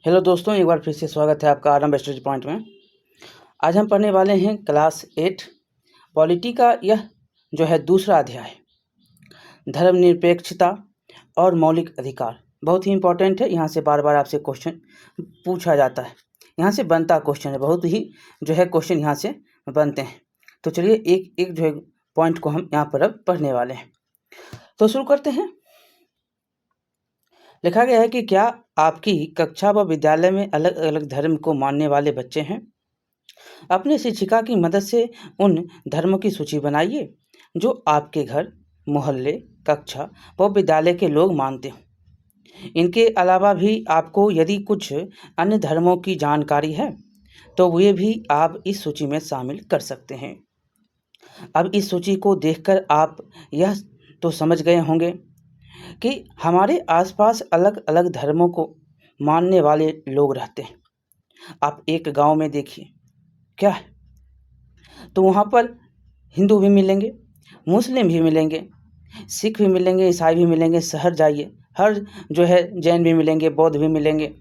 Hello दोस्तों, एक बार फिर से स्वागत है आपका आरंभ स्टडी पॉइंट में। आज हम पढ़ने वाले हैं क्लास 8 पॉलिटी का यह जो है दूसरा अध्याय, धर्मनिरपेक्षता और मौलिक अधिकार। बहुत ही इंपॉर्टेंट है, यहाँ से बार बार आपसे क्वेश्चन पूछा जाता है, यहाँ से बनता क्वेश्चन है, बहुत ही जो है क्वेश्चन यहाँ से बनते हैं। तो चलिए एक एक जो है पॉइंट को हम यहाँ पर अब पढ़ने वाले हैं। तो शुरू करते हैं। लिखा गया है कि क्या आपकी कक्षा व विद्यालय में अलग अलग धर्म को मानने वाले बच्चे हैं? अपनी शिक्षिका की मदद से उन धर्मों की सूची बनाइए जो आपके घर, मोहल्ले, कक्षा व विद्यालय के लोग मानते हो। इनके अलावा भी आपको यदि कुछ अन्य धर्मों की जानकारी है तो वे भी आप इस सूची में शामिल कर सकते हैं। अब इस सूची को देखकर आप यह तो समझ गए होंगे कि हमारे आसपास अलग अलग धर्मों को मानने वाले लोग रहते हैं। आप एक गांव में देखिए, क्या है, तो वहाँ पर हिंदू भी मिलेंगे, मुस्लिम भी मिलेंगे, सिख भी मिलेंगे, ईसाई भी मिलेंगे। शहर जाइए, हर जो है जैन भी मिलेंगे, बौद्ध भी मिलेंगे।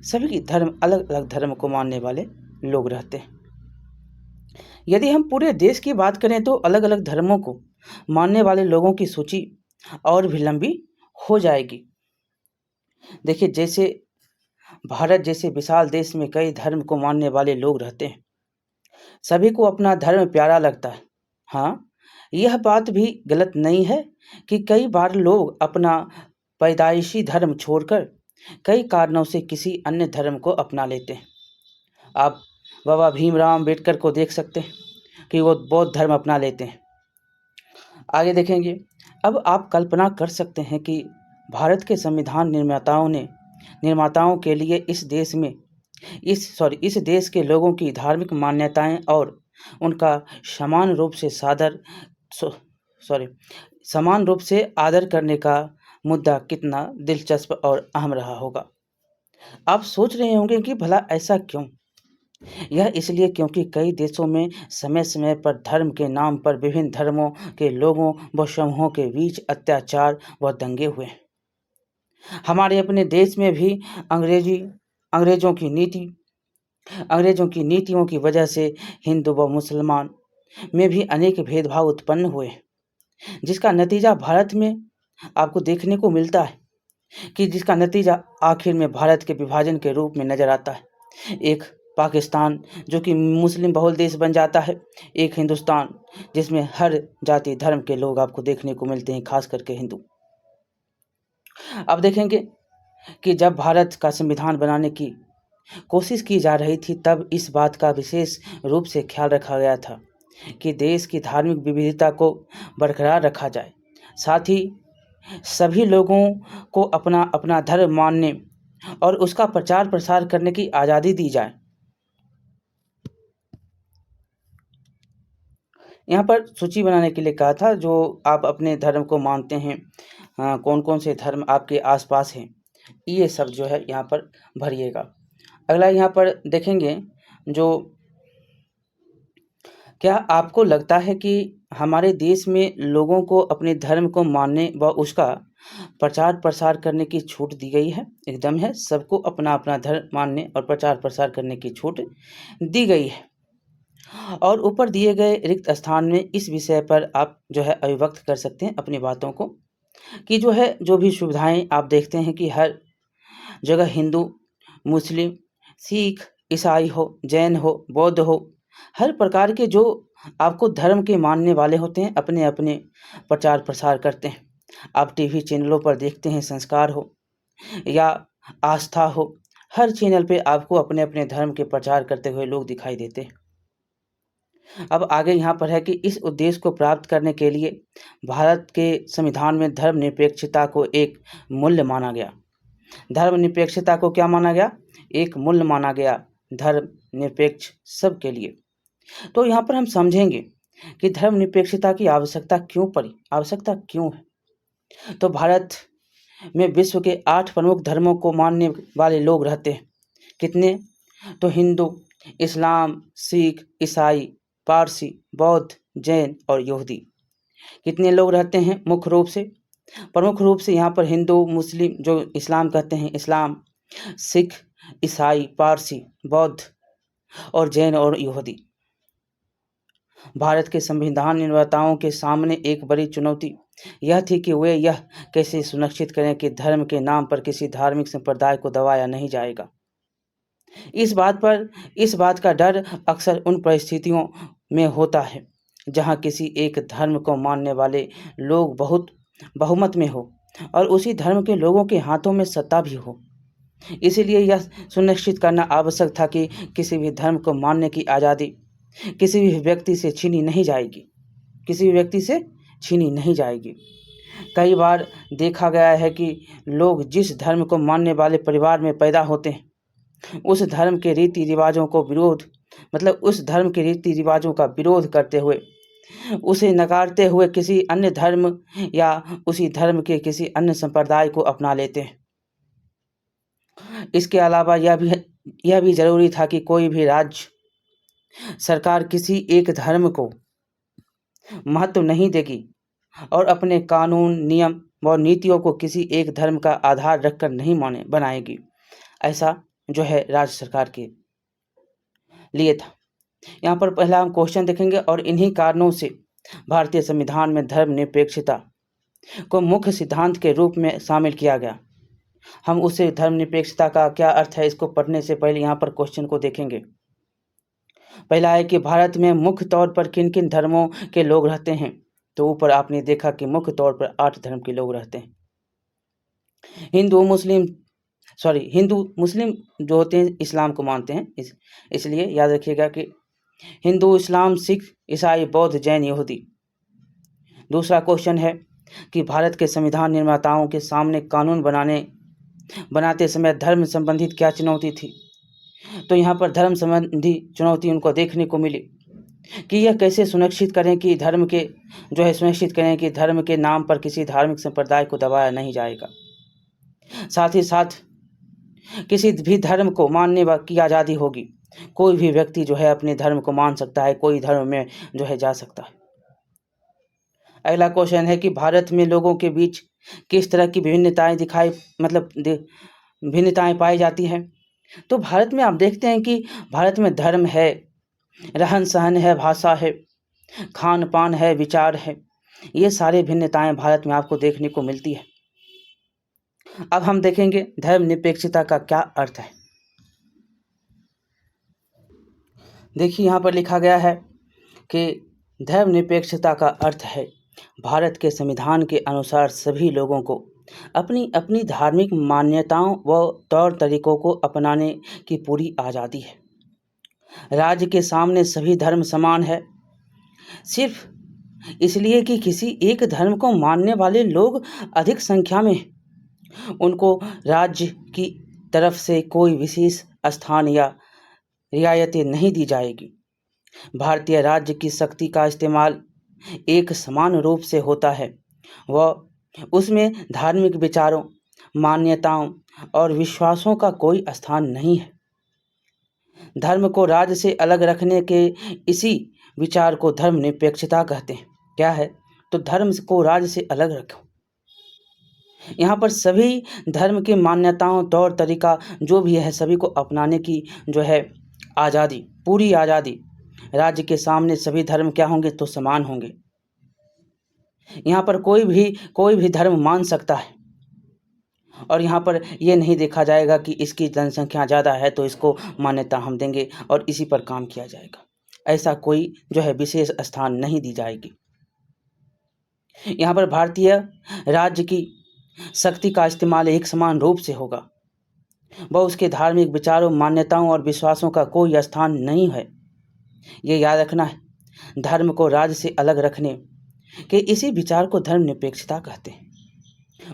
सभी की धर्म अलग अलग धर्म को मानने वाले लोग रहते हैं। यदि हम पूरे देश की बात करें तो अलग अलग धर्मों को मानने वाले लोगों की सूची और भी लंबी हो जाएगी। देखिए, जैसे भारत जैसे विशाल देश में कई धर्म को मानने वाले लोग रहते हैं। सभी को अपना धर्म प्यारा लगता है। हाँ, यह बात भी गलत नहीं है कि कई बार लोग अपना पैदाइशी धर्म छोड़कर कई कारणों से किसी अन्य धर्म को अपना लेते हैं। आप बाबा भीमराव अम्बेडकर को देख सकते हैं कि वो बौद्ध धर्म अपना लेते हैं। आगे देखेंगे। अब आप कल्पना कर सकते हैं कि भारत के संविधान निर्माताओं के लिए इस देश के लोगों की धार्मिक मान्यताएं और उनका समान रूप से आदर करने का मुद्दा कितना दिलचस्प और अहम रहा होगा। आप सोच रहे होंगे कि भला ऐसा क्यों? यह इसलिए क्योंकि कई देशों में समय समय पर धर्म के नाम पर विभिन्न धर्मों के लोगों व समूहों के बीच अत्याचार व दंगे हुए। हमारे अपने देश में भी अंग्रेजों की नीतियों की वजह से हिंदू व मुसलमान में भी अनेक भेदभाव उत्पन्न हुए, जिसका नतीजा भारत में आपको देखने को मिलता है कि जिसका नतीजा आखिर में भारत के विभाजन के रूप में नजर आता है। एक पाकिस्तान जो कि मुस्लिम बहुल देश बन जाता है, एक हिंदुस्तान जिसमें हर जाति धर्म के लोग आपको देखने को मिलते हैं, खास करके हिंदू। अब देखेंगे कि जब भारत का संविधान बनाने की कोशिश की जा रही थी तब इस बात का विशेष रूप से ख्याल रखा गया था कि देश की धार्मिक विविधता को बरकरार रखा जाए, साथ ही सभी लोगों को अपना अपना धर्म मानने और उसका प्रचार प्रसार करने की आज़ादी दी जाए। यहाँ पर सूची बनाने के लिए कहा था जो आप अपने धर्म को मानते हैं, कौन कौन से धर्म आपके आसपास हैं, ये सब जो है यहाँ पर भरिएगा। अगला यहाँ पर देखेंगे, जो क्या आपको लगता है कि हमारे देश में लोगों को अपने धर्म को मानने व उसका प्रचार प्रसार करने की छूट दी गई है? एकदम है, सबको अपना अपना धर्म मानने और प्रचार प्रसार करने की छूट दी गई है। और ऊपर दिए गए रिक्त स्थान में इस विषय पर आप जो है अभिव्यक्त कर सकते हैं अपनी बातों को, कि जो भी सुविधाएं आप देखते हैं कि हर जगह हिंदू, मुस्लिम, सिख, ईसाई हो, जैन हो, बौद्ध हो, हर प्रकार के जो आपको धर्म के मानने वाले होते हैं अपने अपने प्रचार प्रसार करते हैं। आप टीवी चैनलों पर देखते हैं, संस्कार हो या आस्था हो, हर चैनल पे आपको अपने अपने धर्म के प्रचार करते हुए लोग दिखाई देते हैं। अब आगे यहाँ पर है कि इस उद्देश्य को प्राप्त करने के लिए भारत के संविधान में धर्मनिरपेक्षता को एक मूल्य माना गया। धर्मनिरपेक्षता को क्या माना गया? एक मूल्य माना गया, धर्मनिरपेक्ष सबके लिए। तो यहाँ पर हम समझेंगे कि धर्मनिरपेक्षता की आवश्यकता क्यों है। तो भारत में विश्व के 8 प्रमुख धर्मों को मानने वाले लोग रहते हैं। कितने? तो हिंदू, इस्लाम, सिख, ईसाई, पारसी, बौद्ध, जैन और यहूदी। कितने लोग रहते हैं प्रमुख रूप से यहाँ पर हिंदू, मुस्लिम, जो इस्लाम कहते हैं इस्लाम, सिख ईसाई, पारसी, बौद्ध और जैन और यहूदी। भारत के संविधान निर्माताओं के सामने एक बड़ी चुनौती यह थी कि वे यह कैसे सुनिश्चित करें कि धर्म के नाम पर किसी धार्मिक संप्रदाय को दबाया नहीं जाएगा। इस बात का डर अक्सर उन परिस्थितियों में होता है जहां किसी एक धर्म को मानने वाले लोग बहुत बहुमत में हो और उसी धर्म के लोगों के हाथों में सत्ता भी हो। इसीलिए यह सुनिश्चित करना आवश्यक था कि किसी भी धर्म को मानने की आज़ादी किसी भी व्यक्ति से छीनी नहीं जाएगी। कई बार देखा गया है कि लोग जिस धर्म को मानने वाले परिवार में पैदा होते हैं उस धर्म के रीति रिवाजों का विरोध करते हुए, उसे नकारते हुए किसी अन्य धर्म या उसी धर्म के किसी अन्य संप्रदाय को अपना लेते हैं। इसके अलावा यह भी जरूरी था कि कोई भी राज्य सरकार किसी एक धर्म को महत्व नहीं देगी और अपने कानून, नियम व नीतियों को किसी एक धर्म का आधार रखकर नहीं बनाएगी। ऐसा जो है राज्य सरकार के लिए था। यहाँ पर पहला हम क्वेश्चन देखेंगे और इन्हीं कारणों से भारतीय संविधान में धर्मनिरपेक्षता को मुख्य सिद्धांत के रूप में शामिल किया गया। हम उसे धर्मनिरपेक्षता का क्या अर्थ है इसको पढ़ने से पहले यहाँ पर क्वेश्चन को देखेंगे। पहला है कि भारत में मुख्य तौर पर किन किन धर्मों के लोग रहते हैं। तो ऊपर आपने देखा कि मुख्य तौर पर 8 धर्म के लोग रहते हैं। हिंदू मुस्लिम जो होते हैं इस्लाम को मानते हैं, इसलिए याद रखिएगा कि हिंदू, इस्लाम, सिख, ईसाई, बौद्ध, जैन, यहूदी। दूसरा क्वेश्चन है कि भारत के संविधान निर्माताओं के सामने कानून बनाते समय धर्म संबंधित क्या चुनौती थी। तो यहाँ पर धर्म संबंधी चुनौती उनको देखने को मिली कि यह कैसे सुनिश्चित करें कि धर्म के नाम पर किसी धार्मिक संप्रदाय को दबाया नहीं जाएगा। साथ ही साथ किसी भी धर्म को मानने की आज़ादी होगी। कोई भी व्यक्ति जो है अपने धर्म को मान सकता है, कोई धर्म में जो है जा सकता है। अगला क्वेश्चन है कि भारत में लोगों के बीच किस तरह की भिन्नताएं पाई जाती हैं। तो भारत में आप देखते हैं कि भारत में धर्म है, रहन सहन है, भाषा है, खान पान है, विचार है। ये सारे भिन्नताएं भारत में आपको देखने को मिलती है। अब हम देखेंगे धर्मनिरपेक्षता का क्या अर्थ है। देखिए यहाँ पर लिखा गया है कि धर्मनिरपेक्षता का अर्थ है भारत के संविधान के अनुसार सभी लोगों को अपनी अपनी धार्मिक मान्यताओं व तौर तरीकों को अपनाने की पूरी आज़ादी है। राज्य के सामने सभी धर्म समान है, सिर्फ इसलिए कि किसी एक धर्म को मानने वाले लोग अधिक संख्या में हैं। उनको राज्य की तरफ से कोई विशेष स्थान या रियायतें नहीं दी जाएगी। भारतीय राज्य की शक्ति का इस्तेमाल एक समान रूप से होता है व उसमें धार्मिक विचारों, मान्यताओं और विश्वासों का कोई स्थान नहीं है। धर्म को राज्य से अलग रखने के इसी विचार को धर्मनिरपेक्षता कहते हैं। क्या है? तो धर्म को राज्य से अलग रखो। यहाँ पर सभी धर्म की मान्यताओं, तौर तरीका जो भी है सभी को अपनाने की जो है आज़ादी, पूरी आज़ादी। राज्य के सामने सभी धर्म क्या होंगे? तो समान होंगे। यहाँ पर कोई भी धर्म मान सकता है और यहाँ पर ये नहीं देखा जाएगा कि इसकी जनसंख्या ज़्यादा है तो इसको मान्यता हम देंगे और इसी पर काम किया जाएगा। ऐसा कोई जो है विशेष स्थान नहीं दी जाएगी। यहाँ पर भारतीय राज्य की शक्ति का इस्तेमाल एक समान रूप से होगा व उसके धार्मिक विचारों, मान्यताओं और विश्वासों का कोई स्थान नहीं है। ये याद रखना है, धर्म को राज्य से अलग रखने के इसी विचार को धर्मनिरपेक्षता कहते हैं।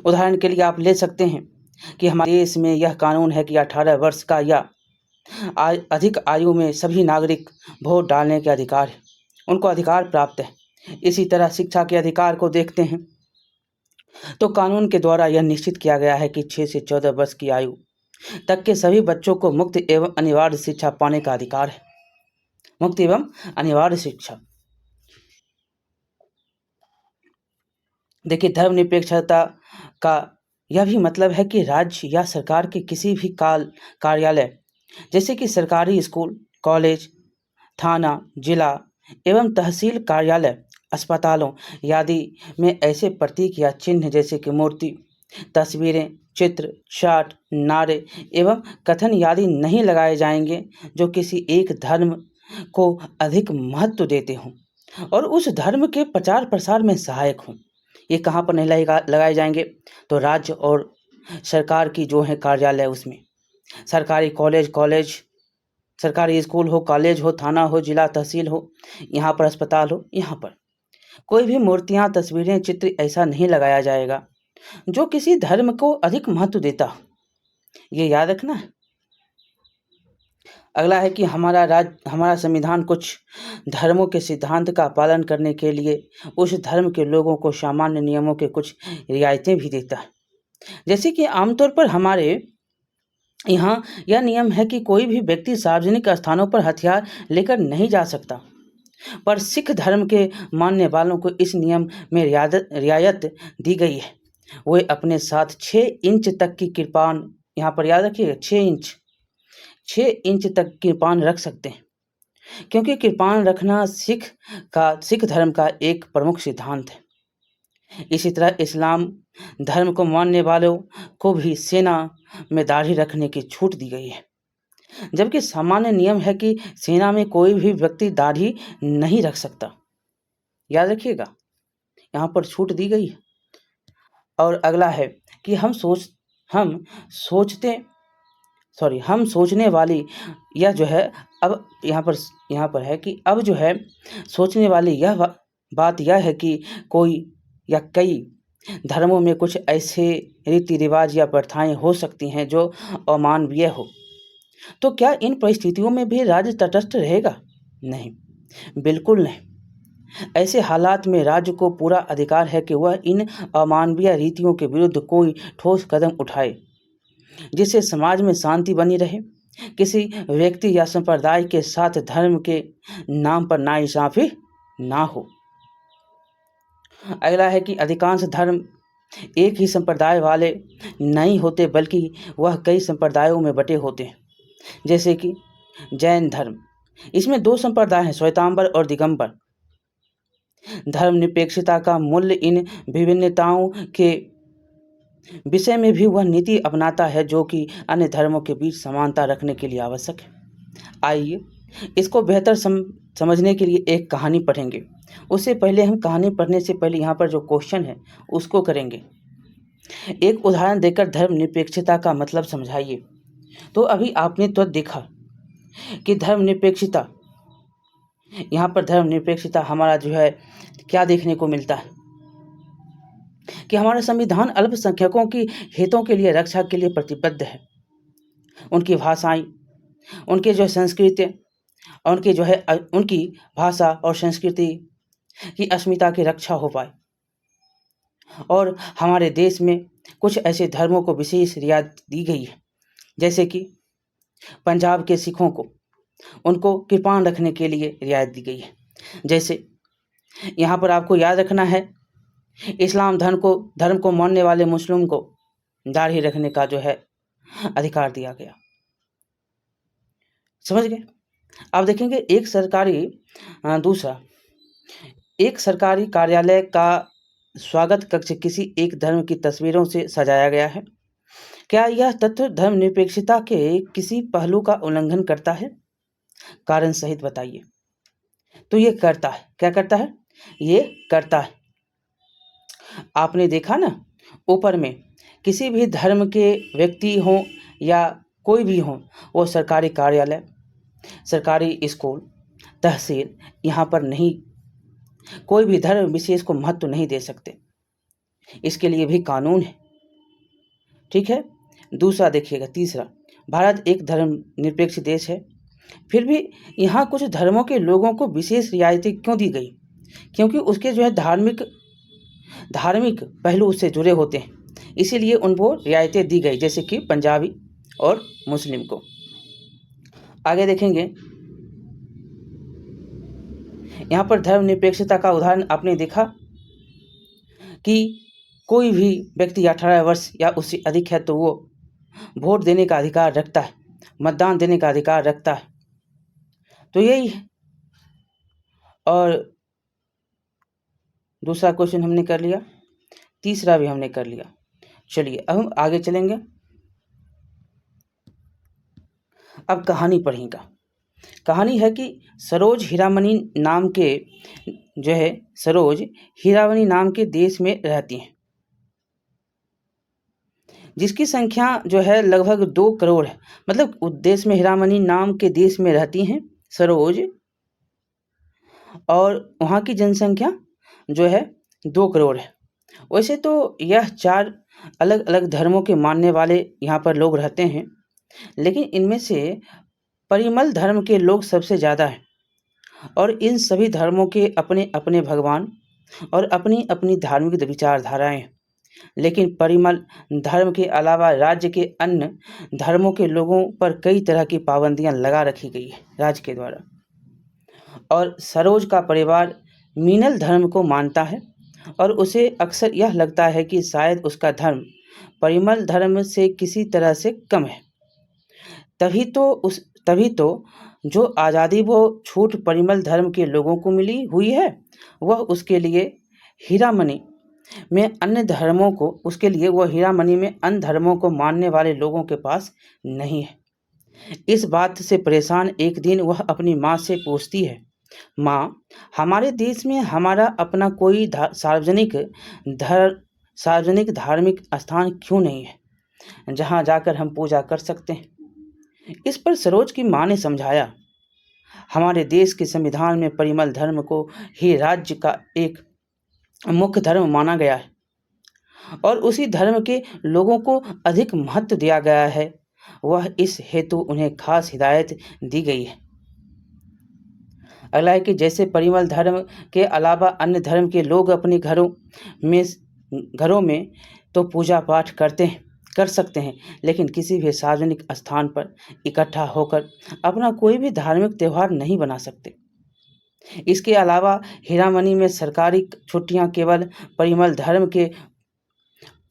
उदाहरण के लिए आप ले सकते हैं कि हमारे देश में यह कानून है कि 18 वर्ष का या अधिक आयु में सभी नागरिक वोट डालने के अधिकार है, उनको अधिकार प्राप्त है। इसी तरह शिक्षा के अधिकार को देखते हैं तो कानून के द्वारा यह निश्चित किया गया है कि 6 से 14 वर्ष की आयु तक के सभी बच्चों को मुक्त एवं अनिवार्य शिक्षा पाने का अधिकार है। मुक्त एवं अनिवार्य शिक्षा। देखिए, धर्मनिरपेक्षता का यह भी मतलब है कि राज्य या सरकार के किसी भी कार्यालय जैसे कि सरकारी स्कूल, कॉलेज, थाना, जिला एवं तहसील कार्यालय, अस्पतालों आदि में ऐसे प्रतीक या चिन्ह जैसे कि मूर्ति, तस्वीरें, चित्र, चार्ट, नारे एवं कथन आदि नहीं लगाए जाएंगे जो किसी एक धर्म को अधिक महत्व देते हों और उस धर्म के प्रचार प्रसार में सहायक हों। ये कहाँ पर नहीं लगाए जाएंगे? तो राज्य और सरकार की जो है कार्यालय उसमें, सरकारी कॉलेज, सरकारी स्कूल हो, कॉलेज हो, थाना हो, जिला तहसील हो, यहाँ पर अस्पताल हो, यहाँ पर कोई भी मूर्तियाँ, तस्वीरें, चित्र ऐसा नहीं लगाया जाएगा जो किसी धर्म को अधिक महत्व देता हो। ये याद रखना है। अगला है कि हमारा संविधान कुछ धर्मों के सिद्धांत का पालन करने के लिए उस धर्म के लोगों को सामान्य नियमों के कुछ रियायतें भी देता है। जैसे कि आमतौर पर हमारे यहाँ यह नियम है कि कोई भी व्यक्ति सार्वजनिक स्थानों पर हथियार लेकर नहीं जा सकता, पर सिख धर्म के मानने वालों को इस नियम में रियायत दी गई है। वे अपने साथ 6 इंच तक की कृपान, यहाँ पर याद रखिए 6 इंच तक कृपान रख सकते हैं, क्योंकि कृपान रखना सिख धर्म का एक प्रमुख सिद्धांत है। इसी तरह इस्लाम धर्म को मानने वालों को भी सेना में दाढ़ी रखने की छूट दी गई है, जबकि सामान्य नियम है कि सेना में कोई भी व्यक्ति दाढ़ी नहीं रख सकता। याद रखिएगा, यहाँ पर छूट दी गई है। और अगला है कि हम सोचने वाली यह जो है अब यहाँ पर है कि अब जो है सोचने वाली यह बात यह है कि कोई या कई धर्मों में कुछ ऐसे रीति रिवाज या प्रथाएं हो सकती हैं जो अमानवीय हो। तो क्या इन परिस्थितियों में भी राज्य तटस्थ रहेगा? नहीं, बिल्कुल नहीं। ऐसे हालात में राज्य को पूरा अधिकार है कि वह इन अमानवीय रीतियों के विरुद्ध कोई ठोस कदम उठाए जिससे समाज में शांति बनी रहे, किसी व्यक्ति या संप्रदाय के साथ धर्म के नाम पर नाइंसाफी ना हो। अगला है कि अधिकांश धर्म एक ही संप्रदाय वाले नहीं होते, बल्कि वह कई संप्रदायों में बटे होते हैं। जैसे कि जैन धर्म, इसमें 2 संप्रदाय हैं, श्वेतांबर और दिगंबर। धर्मनिरपेक्षता का मूल्य इन विभिन्नताओं के विषय में भी वह नीति अपनाता है जो कि अन्य धर्मों के बीच समानता रखने के लिए आवश्यक है। आइए इसको बेहतर समझने के लिए एक कहानी पढ़ेंगे। उससे पहले हम कहानी पढ़ने से पहले यहाँ पर जो क्वेश्चन है उसको करेंगे। एक उदाहरण देकर धर्मनिरपेक्षता का मतलब समझाइए। तो अभी आपने तो देखा कि धर्मनिरपेक्षता, यहाँ पर धर्मनिरपेक्षता हमारा जो है क्या देखने को मिलता है कि हमारा संविधान अल्पसंख्यकों की हितों के लिए रक्षा के लिए प्रतिबद्ध है। उनकी भाषाएं, उनके जो संस्कृति, उनके जो है उनकी भाषा और संस्कृति की अस्मिता की रक्षा हो पाए। और हमारे देश में कुछ ऐसे धर्मों को विशेष रियायत दी गई है, जैसे कि पंजाब के सिखों को उनको कृपान रखने के लिए रियायत दी गई है। जैसे यहाँ पर आपको याद रखना है, इस्लाम धर्म को मानने वाले मुस्लिम को दाढ़ी रखने का जो है अधिकार दिया गया। समझ गए? अब देखेंगे एक सरकारी कार्यालय का स्वागत कक्ष किसी एक धर्म की तस्वीरों से सजाया गया है। क्या यह तथ्य धर्मनिरपेक्षता के किसी पहलू का उल्लंघन करता है? कारण सहित बताइए। तो ये करता है। क्या करता है? ये करता है। आपने देखा ना ऊपर में, किसी भी धर्म के व्यक्ति हों या कोई भी हों, वो सरकारी कार्यालय, सरकारी स्कूल, तहसील, यहाँ पर नहीं, कोई भी धर्म विशेष को महत्व नहीं दे सकते। इसके लिए भी कानून है। ठीक है। दूसरा देखिएगा, तीसरा, भारत एक धर्मनिरपेक्ष देश है, फिर भी यहाँ कुछ धर्मों के लोगों को विशेष रियायतें क्यों दी गई? क्योंकि उसके जो है धार्मिक पहलू उससे जुड़े होते हैं, इसीलिए उनको रियायतें दी गई, जैसे कि पंजाबी और मुस्लिम को। आगे देखेंगे, यहाँ पर धर्मनिरपेक्षता का उदाहरण आपने देखा कि कोई भी व्यक्ति 18 वर्ष या उससे अधिक है तो वो वोट देने का अधिकार रखता है, मतदान देने का अधिकार रखता है। तो यही है। और दूसरा क्वेश्चन हमने कर लिया, तीसरा भी हमने कर लिया। चलिए अब हम आगे चलेंगे। अब कहानी पढ़ेगा। कहानी है कि सरोज हीरामणि नाम के सरोज हीरामणि नाम के देश में रहती हैं, जिसकी संख्या लगभग 2 करोड़ है। मतलब उस देश में हीरामणि नाम के देश में रहती हैं सरोज, और वहाँ की जनसंख्या 2 करोड़ है। वैसे तो यह 4 अलग अलग धर्मों के मानने वाले यहाँ पर लोग रहते हैं, लेकिन इनमें से परिमल धर्म के लोग सबसे ज़्यादा हैं, और इन सभी धर्मों के अपने अपने भगवान और अपनी अपनी धार्मिक विचारधाराएं हैं। लेकिन परिमल धर्म के अलावा राज्य के अन्य धर्मों के लोगों पर कई तरह की पाबंदियां लगा रखी गई है राज्य के द्वारा। और सरोज का परिवार मीनल धर्म को मानता है, और उसे अक्सर यह लगता है कि शायद उसका धर्म परिमल धर्म से किसी तरह से कम है। तभी तो जो आज़ादी वो छूट परिमल धर्म के लोगों को मिली हुई है, वह उसके लिए हीरामणि में अन्य धर्मों को मानने वाले लोगों के पास नहीं है। इस बात से परेशान एक दिन वह अपनी माँ से पूछती है, माँ, हमारे देश में हमारा अपना कोई सार्वजनिक धार्मिक स्थान क्यों नहीं है, जहाँ जाकर हम पूजा कर सकते हैं? इस पर सरोज की माँ ने समझाया, हमारे देश के संविधान में परिमल धर्म को ही राज्य का एक मुख्य धर्म माना गया है, और उसी धर्म के लोगों को अधिक महत्व दिया गया है। वह इस हेतु उन्हें खास हिदायत दी गई है। अगला है कि जैसे परिमल धर्म के अलावा अन्य धर्म के लोग अपने घरों में तो पूजा पाठ कर सकते हैं, लेकिन किसी भी सार्वजनिक स्थान पर इकट्ठा होकर अपना कोई भी धार्मिक त्यौहार नहीं बना सकते। इसके अलावा हीरामणि में सरकारी छुट्टियां केवल परिमल धर्म के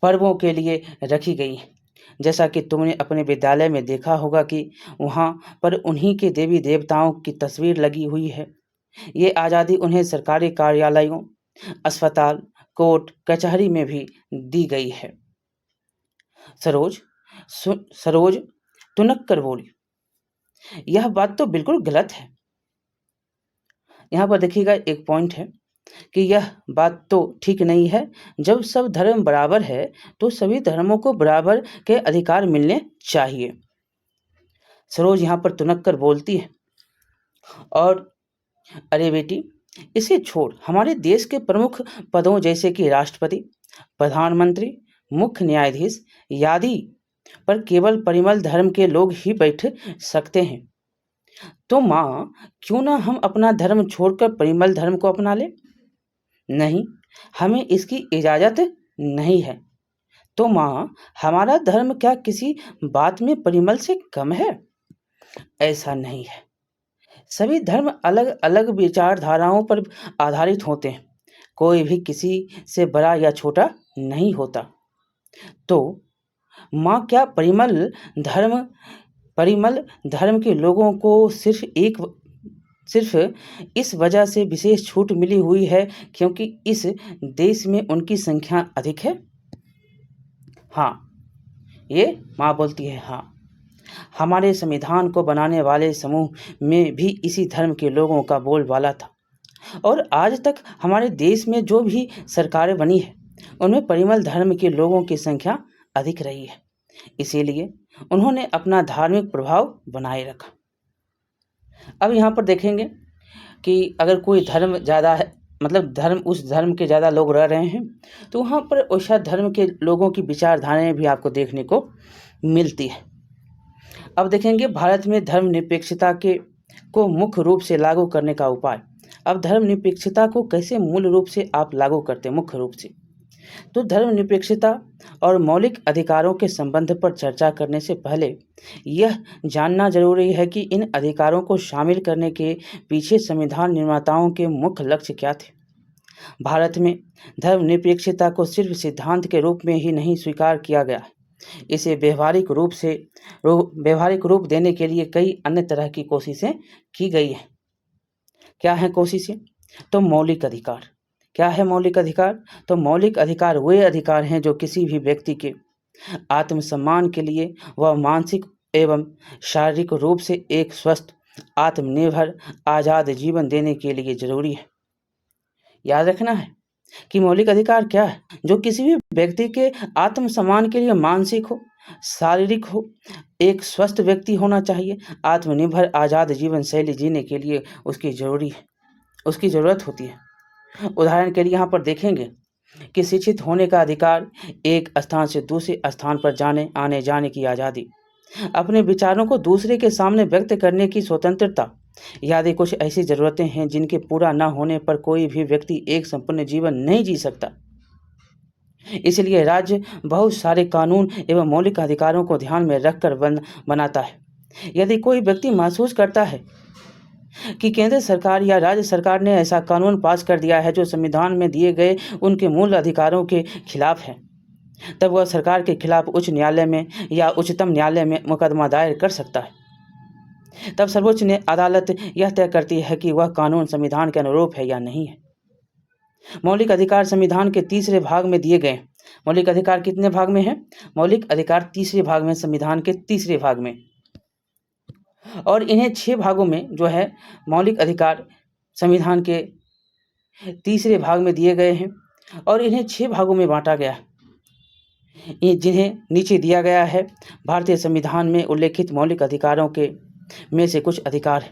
पर्वों के लिए रखी गई हैं। जैसा कि तुमने अपने विद्यालय में देखा होगा कि वहाँ पर उन्हीं के देवी देवताओं की तस्वीर लगी हुई है। ये आज़ादी उन्हें सरकारी कार्यालयों, अस्पताल, कोर्ट कचहरी में भी दी गई है। सरोज तुनक कर बोली, यह बात तो बिल्कुल गलत है। यहाँ पर देखिएगा एक पॉइंट है कि यह बात तो ठीक नहीं है। जब सब धर्म बराबर है तो सभी धर्मों को बराबर के अधिकार मिलने चाहिए। सरोज यहाँ पर तुनक कर बोलती है, और अरे बेटी, इसे छोड़, हमारे देश के प्रमुख पदों जैसे कि राष्ट्रपति, प्रधानमंत्री, मुख्य न्यायाधीश आदि पर केवल परिमल धर्म के लोग ही बैठ सकते हैं। तो माँ, क्यों ना हम अपना धर्म छोड़कर परिमल धर्म को अपना लें? नहीं, हमें इसकी इजाज़त नहीं है। तो माँ, हमारा धर्म क्या किसी बात में परिमल से कम है? ऐसा नहीं है। सभी धर्म अलग अलग विचारधाराओं पर आधारित होते हैं। कोई भी किसी से बड़ा या छोटा नहीं होता। तो माँ, क्या परिमल धर्म के लोगों को सिर्फ इस वजह से विशेष छूट मिली हुई है क्योंकि इस देश में उनकी संख्या अधिक है? हाँ, ये माँ बोलती है, हाँ, हमारे संविधान को बनाने वाले समूह में भी इसी धर्म के लोगों का बोलबाला था, और आज तक हमारे देश में जो भी सरकारें बनी है उनमें परिमल धर्म के लोगों की संख्या अधिक रही है। इसीलिए उन्होंने अपना धार्मिक प्रभाव बनाए रखा। अब यहाँ पर देखेंगे कि अगर कोई धर्म ज़्यादा है, मतलब उस धर्म के ज़्यादा लोग रह रहे हैं, तो वहाँ पर उस धर्म के लोगों की विचारधाराएं भी आपको देखने को मिलती है। अब देखेंगे भारत में धर्मनिरपेक्षता को मुख्य रूप से लागू करने का उपाय। अब धर्मनिरपेक्षता को कैसे मूल रूप से आप लागू करते हैं? मुख्य रूप से तो धर्मनिरपेक्षता और मौलिक अधिकारों के संबंध पर चर्चा करने से पहले यह जानना जरूरी है कि इन अधिकारों को शामिल करने के पीछे संविधान निर्माताओं के मुख्य लक्ष्य क्या थे। भारत में धर्मनिरपेक्षता को सिर्फ सिद्धांत के रूप में ही नहीं स्वीकार किया गया है, इसे व्यावहारिक रूप देने के लिए कई अन्य तरह की कोशिशें की गई हैं। क्या हैं कोशिशें? तो मौलिक अधिकार। क्या है मौलिक अधिकार? तो मौलिक अधिकार वे अधिकार हैं जो किसी भी व्यक्ति के आत्मसम्मान के लिए व मानसिक एवं शारीरिक रूप से एक स्वस्थ, आत्मनिर्भर, आज़ाद जीवन देने के लिए जरूरी है। याद रखना है कि मौलिक अधिकार क्या है? जो किसी भी व्यक्ति के आत्मसम्मान के लिए मानसिक हो, शारीरिक हो, एक स्वस्थ व्यक्ति होना चाहिए, आत्मनिर्भर आज़ाद जीवन शैली जीने के लिए उसकी ज़रूरत होती है। उदाहरण के लिए यहाँ पर देखेंगे कि शिक्षित होने का अधिकार, एक स्थान से दूसरे स्थान पर आने जाने की आज़ादी, अपने विचारों को दूसरे के सामने व्यक्त करने की स्वतंत्रता, याद कुछ ऐसी ज़रूरतें हैं जिनके पूरा न होने पर कोई भी व्यक्ति एक संपूर्ण जीवन नहीं जी सकता। इसलिए राज्य बहुत सारे कानून एवं मौलिक अधिकारों को ध्यान में रखकर बनाता है। यदि कोई व्यक्ति महसूस करता है कि केंद्र सरकार या राज्य सरकार ने ऐसा कानून पास कर दिया है जो संविधान में दिए गए उनके मूल अधिकारों के खिलाफ है, तब वह सरकार के खिलाफ उच्च न्यायालय में या उच्चतम न्यायालय में मुकदमा दायर कर सकता है। तब सर्वोच्च अदालत यह तय करती है कि वह कानून संविधान के अनुरूप है या नहीं है। मौलिक अधिकार संविधान के तीसरे भाग में दिए गए। मौलिक अधिकार कितने भाग में है? मौलिक अधिकार तीसरे भाग में, संविधान के तीसरे भाग में, और इन्हें 6 भागों में जो है मौलिक अधिकार संविधान के तीसरे भाग में दिए गए हैं और इन्हें 6 भागों में बांटा गया है, जिन्हें नीचे दिया गया है। भारतीय संविधान में उल्लेखित मौलिक अधिकारों के में से कुछ अधिकार है।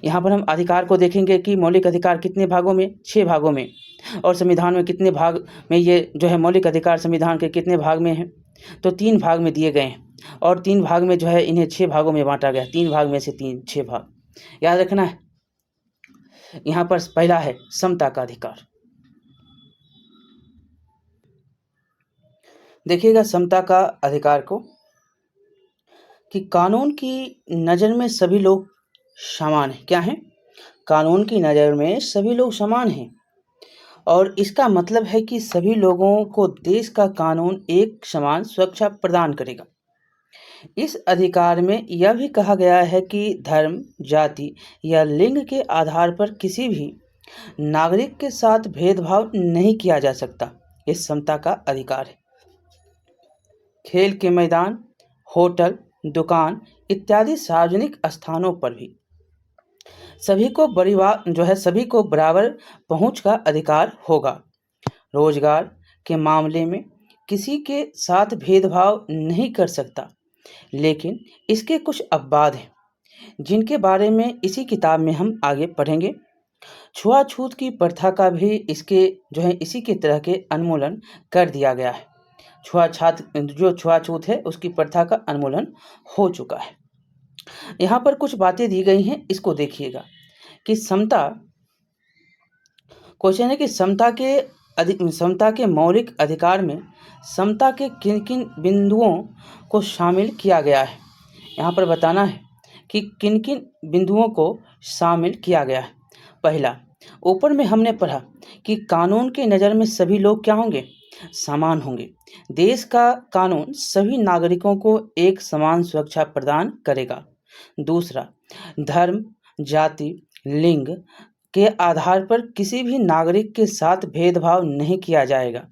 यहाँ पर हम अधिकार को देखेंगे कि मौलिक अधिकार कितने भागों में? 6 भागों में। और संविधान में कितने भाग में ये जो है मौलिक अधिकार संविधान के कितने भाग में हैं? तो 3 भाग में दिए गए हैं और 3 भाग में जो है इन्हें 6 भागों में बांटा गया। 3 भाग में से 6 भाग याद रखना है। यहाँ पर पहला है समता का अधिकार। देखिएगा समता का अधिकार को कि कानून की नज़र में सभी लोग समान हैं। क्या हैं? कानून की नज़र में सभी लोग समान हैं और इसका मतलब है कि सभी लोगों को देश का कानून एक समान सुरक्षा प्रदान करेगा। इस अधिकार में यह भी कहा गया है कि धर्म, जाति या लिंग के आधार पर किसी भी नागरिक के साथ भेदभाव नहीं किया जा सकता। इस समता का अधिकार है। खेल के मैदान, होटल, दुकान इत्यादि सार्वजनिक स्थानों पर भी सभी को बराबर पहुंच का अधिकार होगा। रोजगार के मामले में किसी के साथ भेदभाव नहीं कर सकता, लेकिन इसके कुछ अपवाद हैं जिनके बारे में इसी किताब में हम आगे पढ़ेंगे। छुआछूत की प्रथा का भी इसी के तरह के उन्मूलन कर दिया गया है। छुआछूत है उसकी प्रथा का उन्मूलन हो चुका है। यहाँ पर कुछ बातें दी गई हैं, इसको देखिएगा कि क्वेश्चन है कि समता के मौलिक अधिकार में समता के किन किन बिंदुओं को शामिल किया गया है। यहाँ पर बताना है कि किन किन बिंदुओं को शामिल किया गया है। पहला, ऊपर में हमने पढ़ा कि कानून के नज़र में सभी लोग क्या होंगे? समान होंगे। देश का कानून सभी नागरिकों को एक समान सुरक्षा प्रदान करेगा। दूसरा, धर्म, जाति, लिंग के आधार पर किसी भी नागरिक के साथ भेदभाव नहीं किया जाएगा।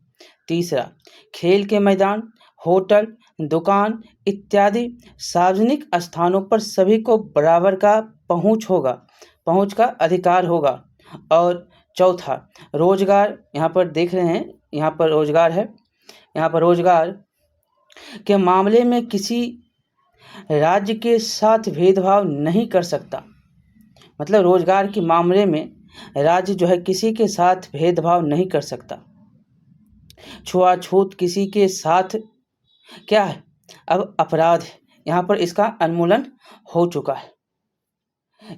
तीसरा, खेल के मैदान, होटल, दुकान इत्यादि सार्वजनिक स्थानों पर सभी को बराबर का पहुंच का अधिकार होगा। और चौथा, रोजगार, यहाँ पर देख रहे हैं, यहाँ पर रोजगार है। यहाँ पर रोजगार के मामले में किसी राज्य के साथ भेदभाव नहीं कर सकता। मतलब रोजगार के मामले में राज्य जो है किसी के साथ भेदभाव नहीं कर सकता। छुआछूत किसी के साथ क्या है? अब अपराध है। यहाँ पर इसका उन्मूलन हो चुका है।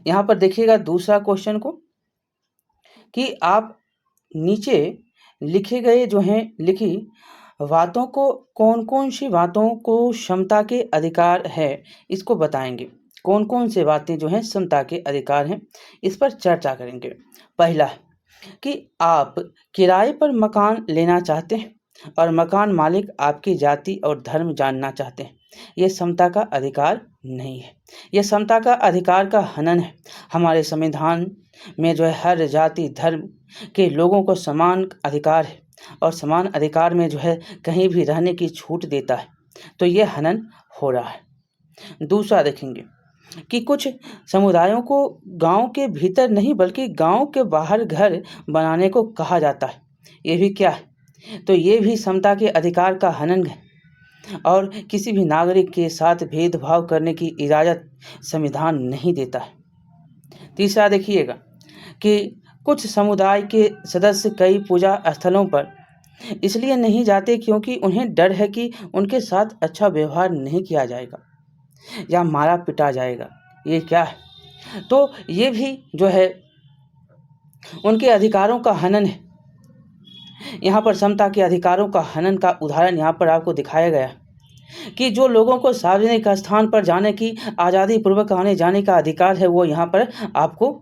यहाँ पर देखिएगा दूसरा क्वेश्चन को कि आप नीचे लिखे गए जो हैं लिखी बातों को कौन कौन सी बातों को समता के अधिकार है इसको बताएंगे। कौन कौन से बातें जो हैं समता के अधिकार हैं इस पर चर्चा करेंगे। पहला, कि आप किराए पर मकान लेना चाहते हैं और मकान मालिक आपकी जाति और धर्म जानना चाहते हैं। ये समता का अधिकार नहीं है। ये समता का अधिकार का हनन है। हमारे संविधान में जो है हर जाति धर्म के लोगों को समान अधिकार है और समान अधिकार में जो है कहीं भी रहने की छूट देता है। तो ये हनन हो रहा है। दूसरा देखेंगे कि कुछ समुदायों को गांव के भीतर नहीं बल्कि गांव के बाहर घर बनाने को कहा जाता है। ये भी क्या है? तो ये भी समता के अधिकार का हनन है और किसी भी नागरिक के साथ भेदभाव करने की इजाज़त संविधान नहीं देता है। तीसरा देखिएगा कि कुछ समुदाय के सदस्य कई पूजा स्थलों पर इसलिए नहीं जाते क्योंकि उन्हें डर है कि उनके साथ अच्छा व्यवहार नहीं किया जाएगा या मारा पिटा जाएगा। ये क्या है? तो ये भी जो है उनके अधिकारों का हनन है। यहाँ पर समता के अधिकारों का हनन का उदाहरण यहाँ पर आपको दिखाया गया है कि जो लोगों को सार्वजनिक स्थान पर जाने की आज़ादी पूर्वक आने जाने का अधिकार है, वो यहाँ पर आपको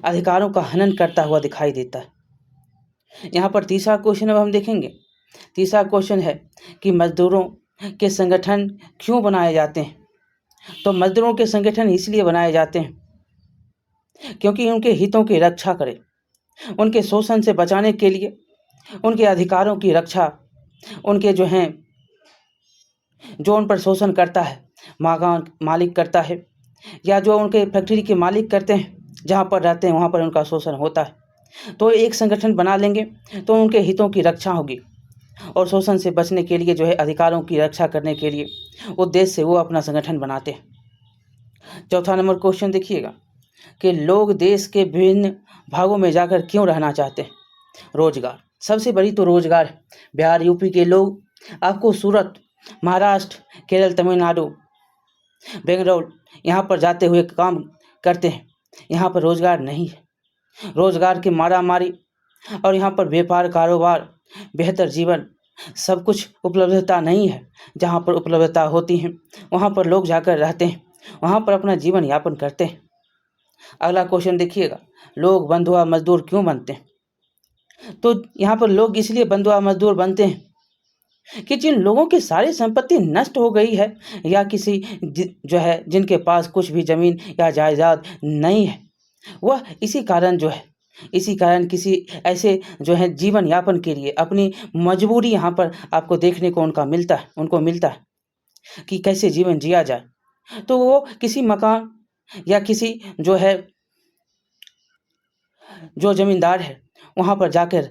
अधिकारों का हनन करता हुआ दिखाई देता है। यहाँ पर तीसरा क्वेश्चन अब हम देखेंगे। तीसरा क्वेश्चन है कि मजदूरों के संगठन क्यों बनाए जाते हैं? तो मजदूरों के संगठन इसलिए बनाए जाते हैं क्योंकि उनके हितों की रक्षा करें, उनके शोषण से बचाने के लिए, उनके अधिकारों की रक्षा, उनके जो हैं जो उन पर शोषण करता है मकान मालिक करता है या जो उनके फैक्ट्री के मालिक करते हैं, जहाँ पर रहते हैं वहाँ पर उनका शोषण होता है। तो एक संगठन बना लेंगे तो उनके हितों की रक्षा होगी और शोषण से बचने के लिए जो है अधिकारों की रक्षा करने के लिए उद्देश्य से वो अपना संगठन बनाते हैं। चौथा नंबर क्वेश्चन देखिएगा कि लोग देश के विभिन्न भागों में जाकर क्यों रहना चाहते हैं? रोजगार, सबसे बड़ी तो रोजगार है। बिहार यूपी के लोग आपको सूरत, महाराष्ट्र, केरल, तमिलनाडु, बेंगलोर यहाँ पर जाते हुए काम करते हैं। यहाँ पर रोजगार नहीं है। रोजगार की मारामारी और यहाँ पर व्यापार कारोबार, बेहतर जीवन, सब कुछ उपलब्धता नहीं है। जहाँ पर उपलब्धता होती है वहाँ पर लोग जाकर रहते हैं, वहाँ पर अपना जीवन यापन करते हैं। अगला क्वेश्चन देखिएगा, लोग बंधुआ मजदूर क्यों बनते हैं? तो यहाँ पर लोग इसलिए बंधुआ मजदूर बनते हैं कि जिन लोगों की सारी संपत्ति नष्ट हो गई है या किसी जो है जिनके पास कुछ भी ज़मीन या जायदाद नहीं है, वह इसी कारण किसी ऐसे जो है जीवन यापन के लिए अपनी मजबूरी यहाँ पर आपको देखने को उनको मिलता है कि कैसे जीवन जिया जाए। तो वो किसी मकान या किसी जो है जो ज़मींदार है वहाँ पर जाकर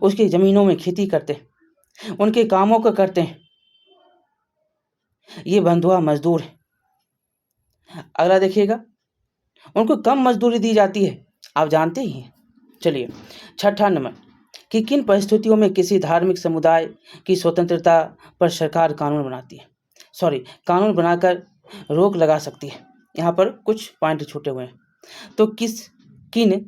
उसकी ज़मीनों में खेती करते हैं, उनके कामों को करते हैं। ये बंधुआ मजदूर है। अगला देखिएगा, उनको कम मजदूरी दी जाती है, आप जानते ही हैं। चलिए छठा नंबर कि किन परिस्थितियों में किसी धार्मिक समुदाय की स्वतंत्रता पर सरकार कानून बनाकर रोक लगा सकती है। यहाँ पर कुछ पॉइंट छूटे हुए हैं। तो किन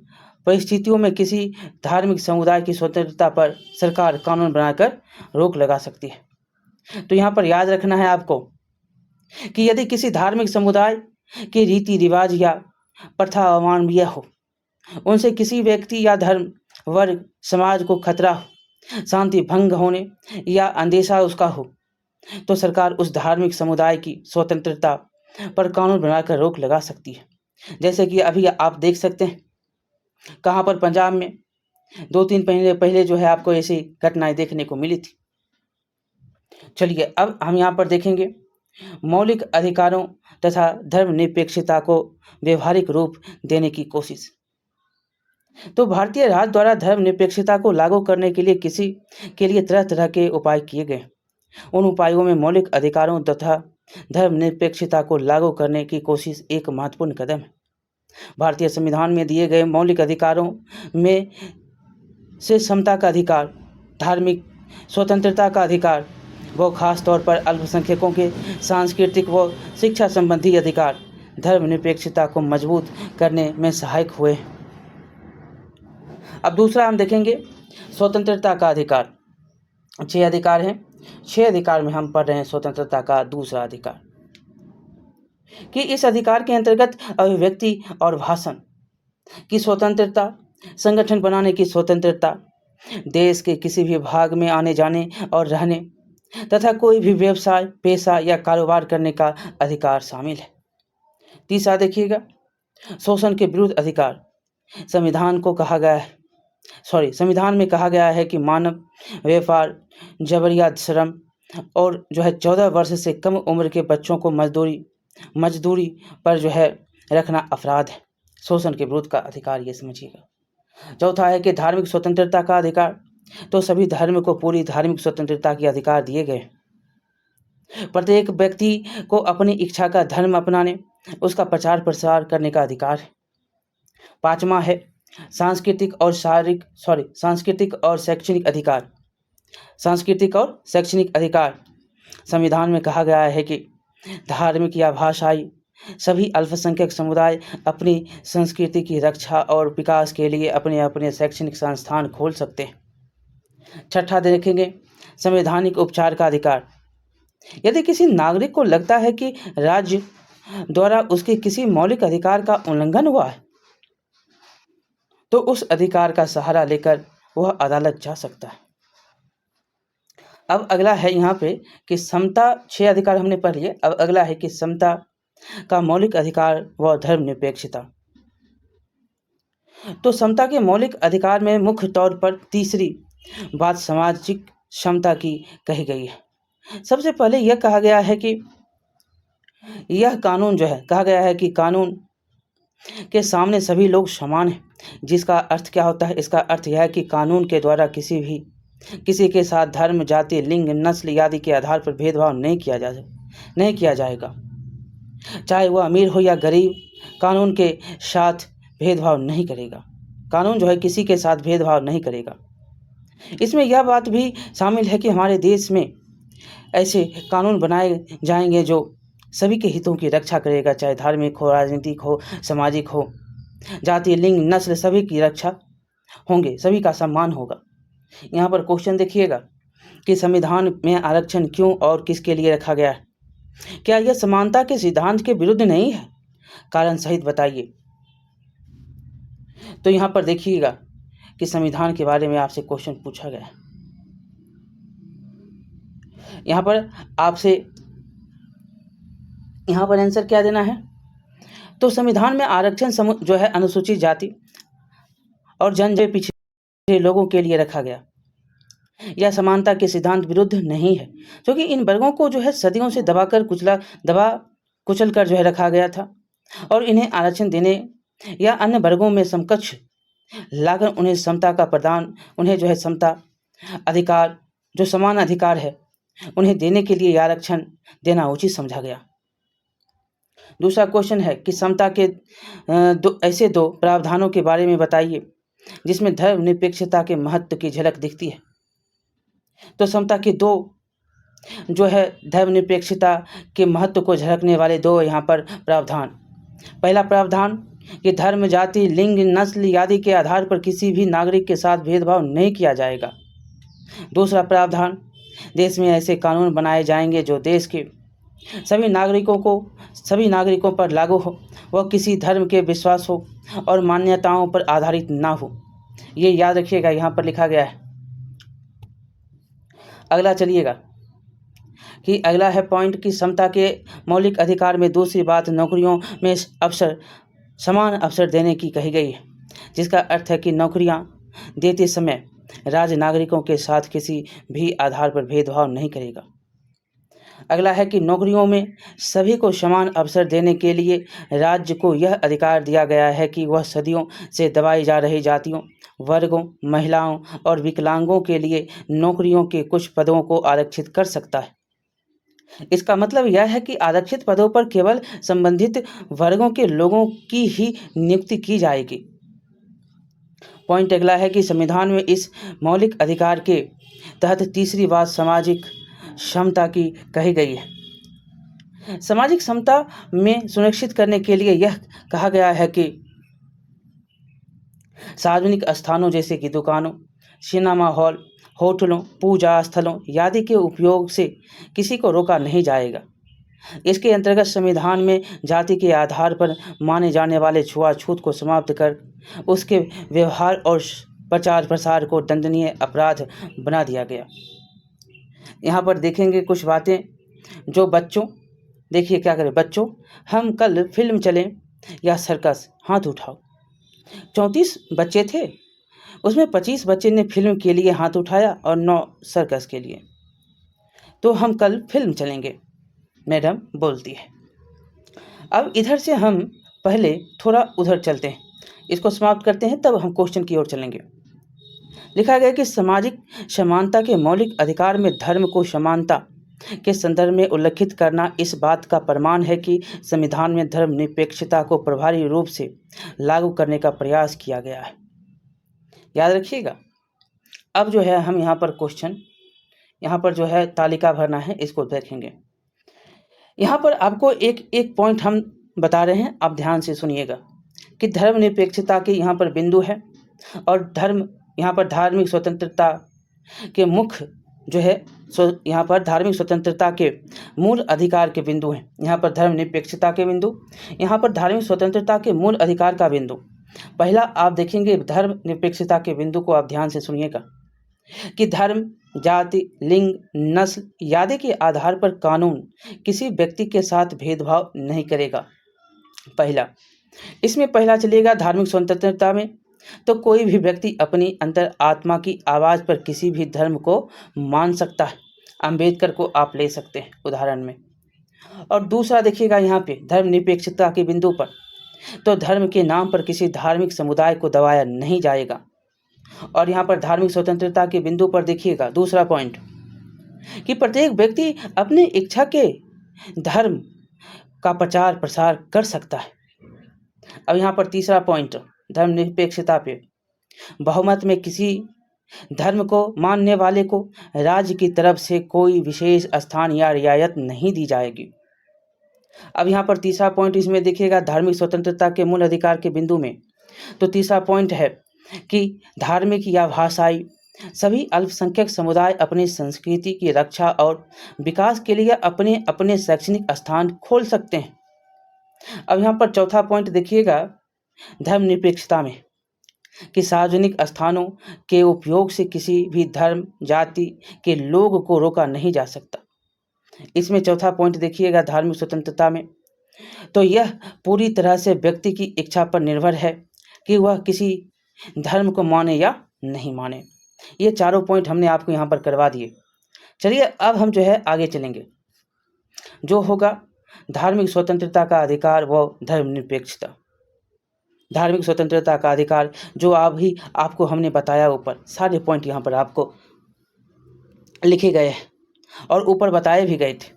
परिस्थितियों में किसी धार्मिक समुदाय की स्वतंत्रता पर सरकार कानून बनाकर रोक लगा सकती है? तो यहाँ पर याद रखना है आपको कि यदि किसी धार्मिक समुदाय के रीति रिवाज या प्रथा अमानवीय हो, उनसे किसी व्यक्ति या धर्म वर्ग समाज को खतरा हो, शांति भंग होने या अंदेशा उसका हो, तो सरकार उस धार्मिक समुदाय की स्वतंत्रता पर कानून बनाकर रोक लगा सकती है। जैसे कि अभी आप देख सकते हैं कहाँ पर, पंजाब में 2-3 महीने पहले जो है आपको ऐसी घटनाएं देखने को मिली थी। चलिए अब हम यहाँ पर देखेंगे मौलिक अधिकारों तथा धर्मनिरपेक्षता को व्यवहारिक रूप देने की कोशिश। तो भारतीय राज्य द्वारा धर्मनिरपेक्षता को लागू करने के लिए तरह तरह के उपाय किए गए। उन उपायों में मौलिक अधिकारों तथा धर्मनिरपेक्षता को लागू करने की कोशिश एक महत्वपूर्ण कदम है। भारतीय संविधान में दिए गए मौलिक अधिकारों में से समता का अधिकार, धार्मिक स्वतंत्रता का अधिकार व खास तौर पर अल्पसंख्यकों के सांस्कृतिक व शिक्षा संबंधी अधिकार धर्मनिरपेक्षता को मजबूत करने में सहायक हुए। अब दूसरा हम देखेंगे स्वतंत्रता का अधिकार। 6 अधिकार हैं। 6 अधिकार में हम पढ़ रहे हैं स्वतंत्रता का दूसरा अधिकार कि इस अधिकार के अंतर्गत अभिव्यक्ति और भाषण, की स्वतंत्रता, संगठन बनाने की स्वतंत्रता, देश के किसी भी भाग में आने जाने और रहने तथा कोई भी व्यवसाय, पेशा या कारोबार करने का अधिकार शामिल है। तीसरा देखिएगा, शोषण के विरुद्ध अधिकार। संविधान में कहा गया है कि मानव व्यापार, जबरिया श्रम और 14 वर्ष से कम उम्र के बच्चों को मजदूरी पर रखना अपराध है। शोषण के विरुद्ध का अधिकार ये समझिएगा। चौथा है कि धार्मिक स्वतंत्रता का अधिकार। तो सभी धर्म को पूरी धार्मिक स्वतंत्रता के अधिकार दिए गए। प्रत्येक व्यक्ति को अपनी इच्छा का धर्म अपनाने, उसका प्रचार प्रसार करने का अधिकार है। पांचवा है सांस्कृतिक और शैक्षणिक अधिकार। सांस्कृतिक और शैक्षणिक अधिकार। संविधान में कहा गया है कि धार्मिक या भाषाई सभी अल्पसंख्यक समुदाय अपनी संस्कृति की रक्षा और विकास के लिए अपने अपने शैक्षणिक संस्थान खोल सकते हैं। छठा देखेंगे, संवैधानिक उपचार का अधिकार। यदि किसी नागरिक को लगता है कि राज्य द्वारा उसके किसी मौलिक अधिकार का उल्लंघन हुआ है, तो उस अधिकार का सहारा लेकर वह अदालत जा सकता है। अब अगला है यहाँ पे कि समता। 6 अधिकार हमने पढ़ लिए। अब अगला है कि समता का मौलिक अधिकार व धर्मनिरपेक्षता। तो समता के मौलिक अधिकार में मुख्य तौर पर तीसरी बात सामाजिक समता की कही गई है। सबसे पहले यह कहा गया है कि यह कानून कहा गया है कि कानून के सामने सभी लोग समान हैं। जिसका अर्थ क्या होता है? इसका अर्थ यह है कि कानून के द्वारा किसी के साथ धर्म, जाति, लिंग, नस्ल आदि के आधार पर भेदभाव नहीं किया जाएगा। चाहे वह अमीर हो या गरीब, कानून के साथ भेदभाव नहीं करेगा। कानून किसी के साथ भेदभाव नहीं करेगा। इसमें यह बात भी शामिल है कि हमारे देश में ऐसे कानून बनाए जाएंगे जो सभी के हितों की रक्षा करेगा, चाहे धार्मिक हो, राजनीतिक हो, सामाजिक हो, जाति, लिंग, नस्ल सभी की रक्षा होंगे, सभी का सम्मान होगा। यहाँ पर क्वेश्चन देखिएगा कि संविधान में आरक्षण क्यों और किसके लिए रखा गया है? क्या यह समानता के सिद्धांत के विरुद्ध नहीं है? कारण सहित बताइए। तो यहाँ पर देखिएगा कि संविधान के बारे में आपसे क्वेश्चन पूछा गया है। यहाँ पर आंसर क्या देना है? तो संविधान में आरक्षण अनुसूचित जाति और जनजाति पिछड़े लोगों के लिए रखा गया। यह समानता के सिद्धांत विरुद्ध नहीं है, क्योंकि इन वर्गों को सदियों से दबा कुचल कर रखा गया था और इन्हें आरक्षण देने या अन्य वर्गों में समकक्ष लाकर उन्हें समता का प्रदान, उन्हें समता अधिकार, जो समान अधिकार है, उन्हें देने के लिए आरक्षण देना उचित समझा गया। दूसरा क्वेश्चन है कि समता के ऐसे दो प्रावधानों के बारे में बताइए जिसमें धर्मनिरपेक्षता के महत्व की झलक दिखती है। तो समता के दो धर्मनिरपेक्षता के महत्व को झलकने वाले दो यहाँ पर प्रावधान। पहला प्रावधान कि धर्म, जाति, लिंग, नस्ल आदि के आधार पर किसी भी नागरिक के साथ भेदभाव नहीं किया जाएगा। दूसरा प्रावधान, देश में ऐसे कानून बनाए जाएंगे जो देश के सभी नागरिकों पर लागू हो, वह किसी धर्म के विश्वासों और मान्यताओं पर आधारित ना हो। ये याद रखिएगा, यहाँ पर लिखा गया है। अगला चलिएगा कि अगला है पॉइंट कि समता के मौलिक अधिकार में दूसरी बात नौकरियों में समान अवसर देने की कही गई है, जिसका अर्थ है कि नौकरियां देते समय राज्य नागरिकों के साथ किसी भी आधार पर भेदभाव नहीं करेगा। अगला है कि नौकरियों में सभी को समान अवसर देने के लिए राज्य को यह अधिकार दिया गया है कि वह सदियों से दबाई जा रही जातियों, वर्गों, महिलाओं और विकलांगों के लिए नौकरियों के कुछ पदों को आरक्षित कर सकता है। इसका मतलब यह है कि आरक्षित पदों पर केवल संबंधित वर्गों के लोगों की ही नियुक्ति की जाएगी। पॉइंट अगला है कि संविधान में इस मौलिक अधिकार के तहत तीसरी बात सामाजिक समता की कही गई है। सामाजिक समता में सुनिश्चित करने के लिए यह कहा गया है कि सार्वजनिक स्थानों जैसे कि दुकानों, सिनेमा हॉल, होटलों, पूजा स्थलों आदि के उपयोग से किसी को रोका नहीं जाएगा। इसके अंतर्गत संविधान में जाति के आधार पर माने जाने वाले छुआछूत को समाप्त कर उसके व्यवहार और प्रचार प्रसार को दंडनीय अपराध बना दिया गया। यहाँ पर देखेंगे कुछ बातें जो बच्चों, देखिए क्या करें बच्चों, हम कल फिल्म चलें या सर्कस, हाथ उठाओ। 34 बच्चे थे, उसमें 25 बच्चे ने फिल्म के लिए हाथ उठाया और 9 सर्कस के लिए। तो हम कल फिल्म चलेंगे, मैडम बोलती है। अब इधर से हम पहले थोड़ा उधर चलते हैं, इसको समाप्त करते हैं, तब हम क्वेश्चन की ओर चलेंगे। लिखा गया कि सामाजिक समानता के मौलिक अधिकार में धर्म को समानता के संदर्भ में उल्लेखित करना इस बात का प्रमाण है कि संविधान में धर्मनिरपेक्षता को प्रभावी रूप से लागू करने का प्रयास किया गया है। याद रखिएगा। अब जो है हम यहाँ पर क्वेश्चन, यहाँ पर जो है तालिका भरना है, इसको देखेंगे। यहाँ पर आपको एक एक पॉइंट हम बता रहे हैं, आप ध्यान से सुनिएगा कि धर्मनिरपेक्षता के यहाँ पर बिंदु है और यहाँ पर धार्मिक स्वतंत्रता के मुख्य जो है यहाँ पर धार्मिक स्वतंत्रता के मूल अधिकार के बिंदु हैं। यहाँ पर धर्मनिरपेक्षता के बिंदु, यहाँ पर धार्मिक स्वतंत्रता के मूल अधिकार का बिंदु। पहला आप देखेंगे धर्मनिरपेक्षता के बिंदु को, आप ध्यान से सुनिएगा कि धर्म, जाति, लिंग, नस्ल आदि के आधार पर कानून किसी व्यक्ति के साथ भेदभाव नहीं करेगा। पहला, इसमें पहला चलेगा धार्मिक स्वतंत्रता में, तो कोई भी व्यक्ति अपनी अंतर आत्मा की आवाज़ पर किसी भी धर्म को मान सकता है। अंबेडकर को आप ले सकते हैं उदाहरण में। और दूसरा देखिएगा यहाँ पे धर्मनिरपेक्षता के बिंदु पर, तो धर्म के नाम पर किसी धार्मिक समुदाय को दबाया नहीं जाएगा। और यहाँ पर धार्मिक स्वतंत्रता के बिंदु पर देखिएगा दूसरा पॉइंट कि प्रत्येक व्यक्ति अपनी इच्छा के धर्म का प्रचार प्रसार कर सकता है। अब यहाँ पर तीसरा पॉइंट धर्मनिरपेक्षता पे, बहुमत में किसी धर्म को मानने वाले को राज्य की तरफ से कोई विशेष स्थान या रियायत नहीं दी जाएगी। अब यहाँ पर तीसरा पॉइंट इसमें देखिएगा धार्मिक स्वतंत्रता के मूल अधिकार के बिंदु में, तो तीसरा पॉइंट है कि धार्मिक या भाषाई सभी अल्पसंख्यक समुदाय अपनी संस्कृति की रक्षा और विकास के लिए अपने अपने शैक्षणिक स्थान खोल सकते हैं। अब यहाँ पर चौथा पॉइंट देखिएगा धर्मनिरपेक्षता में कि सार्वजनिक स्थानों के उपयोग से किसी भी धर्म जाति के लोग को रोका नहीं जा सकता। इसमें चौथा पॉइंट देखिएगा धार्मिक स्वतंत्रता में, तो यह पूरी तरह से व्यक्ति की इच्छा पर निर्भर है कि वह किसी धर्म को माने या नहीं माने। ये चारों पॉइंट हमने आपको यहाँ पर करवा दिए। चलिए अब हम जो है आगे चलेंगे, जो होगा धार्मिक स्वतंत्रता का अधिकार व धर्मनिरपेक्षता। धार्मिक स्वतंत्रता का अधिकार जो आपको हमने बताया, ऊपर सारे पॉइंट यहाँ पर आपको लिखे गए हैं और ऊपर बताए भी गए थे।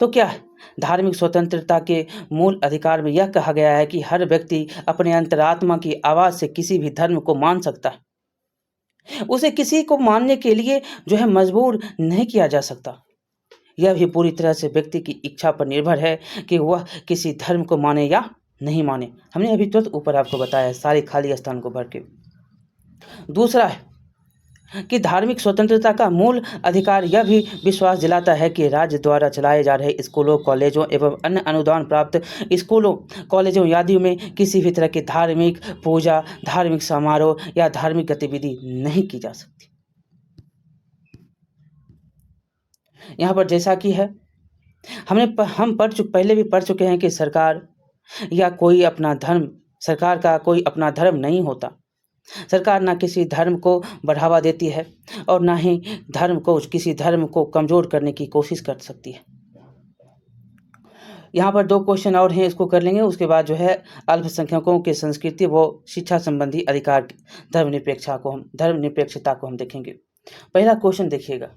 तो क्या है धार्मिक स्वतंत्रता के मूल अधिकार में यह कहा गया है कि हर व्यक्ति अपने अंतरात्मा की आवाज़ से किसी भी धर्म को मान सकता है। उसे किसी को मानने के लिए जो है मजबूर नहीं किया जा सकता। यह भी पूरी तरह से व्यक्ति की इच्छा पर निर्भर है कि वह किसी धर्म को माने या नहीं माने। हमने अभी तुरंत ऊपर आपको बताया है सारे खाली स्थान को भर के। दूसरा है कि धार्मिक स्वतंत्रता का मूल अधिकार यह भी विश्वास दिलाता है कि राज्य द्वारा चलाए जा रहे स्कूलों, कॉलेजों एवं अन्य अनुदान प्राप्त स्कूलों, कॉलेजों आदि में किसी भी तरह की धार्मिक पूजा, धार्मिक समारोह या धार्मिक गतिविधि नहीं की जा सकती। यहाँ पर जैसा कि है हम पहले भी पढ़ चुके हैं कि सरकार या कोई अपना धर्म, सरकार का कोई अपना धर्म नहीं होता। सरकार ना किसी धर्म को बढ़ावा देती है और ना ही किसी धर्म को कमज़ोर करने की कोशिश कर सकती है। यहाँ पर 2 क्वेश्चन और हैं, इसको कर लेंगे। उसके बाद जो है अल्पसंख्यकों के संस्कृति व शिक्षा संबंधी अधिकार धर्मनिरपेक्षता को हम देखेंगे। पहला क्वेश्चन देखिएगा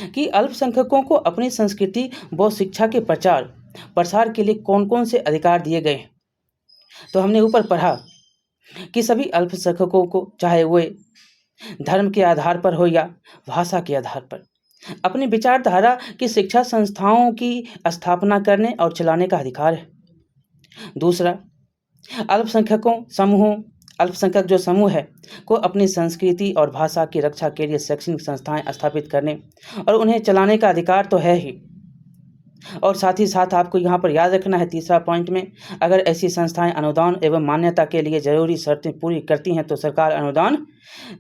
कि अल्पसंख्यकों को अपनी संस्कृति व शिक्षा के प्रचार प्रसार के लिए कौन कौन से अधिकार दिए गए हैं। तो हमने ऊपर पढ़ा कि सभी अल्पसंख्यकों को, चाहे वे धर्म के आधार पर हो या भाषा के आधार पर, अपनी विचारधारा की शिक्षा संस्थाओं की स्थापना करने और चलाने का अधिकार है। दूसरा, अल्पसंख्यक जो समूह है को अपनी संस्कृति और भाषा की रक्षा के लिए शैक्षणिक संस्थाएं स्थापित करने और उन्हें चलाने का अधिकार तो है ही। और साथ ही साथ आपको यहाँ पर याद रखना है तीसरा पॉइंट में, अगर ऐसी संस्थाएं अनुदान एवं मान्यता के लिए जरूरी शर्तें पूरी करती हैं तो सरकार अनुदान